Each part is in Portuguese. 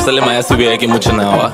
Salima ya subia yake mucho nawa.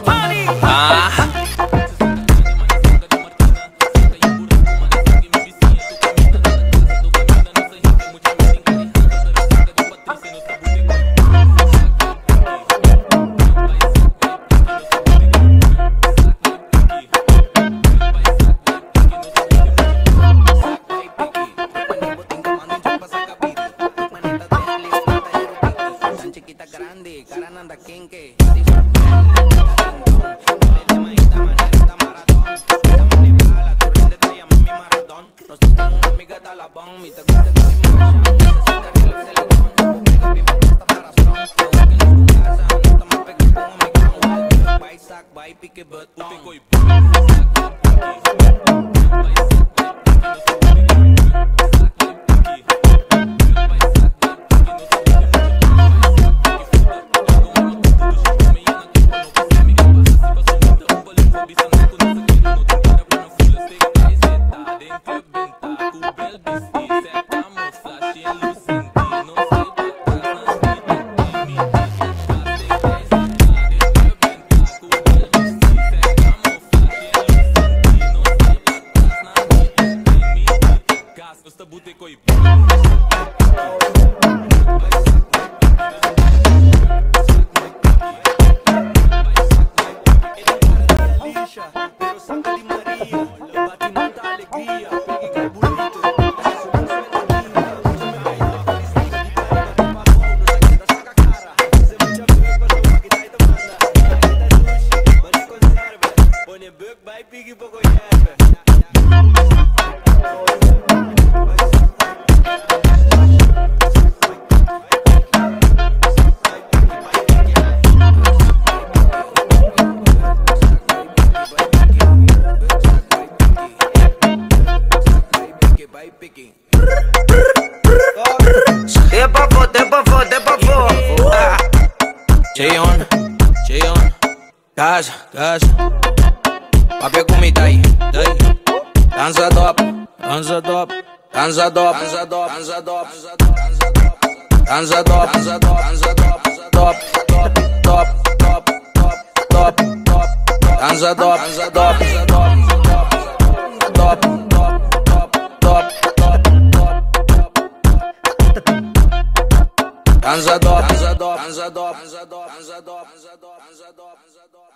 Casa, papi comida aí, dança top, dança top, dança top, dança top, dança top, dança top, dança top, dança top, top, top, top, top, top, top, dança top, dança top, top, top, top, top, dança top, dança top, dança top, dança top, dança top, dança top, dança top.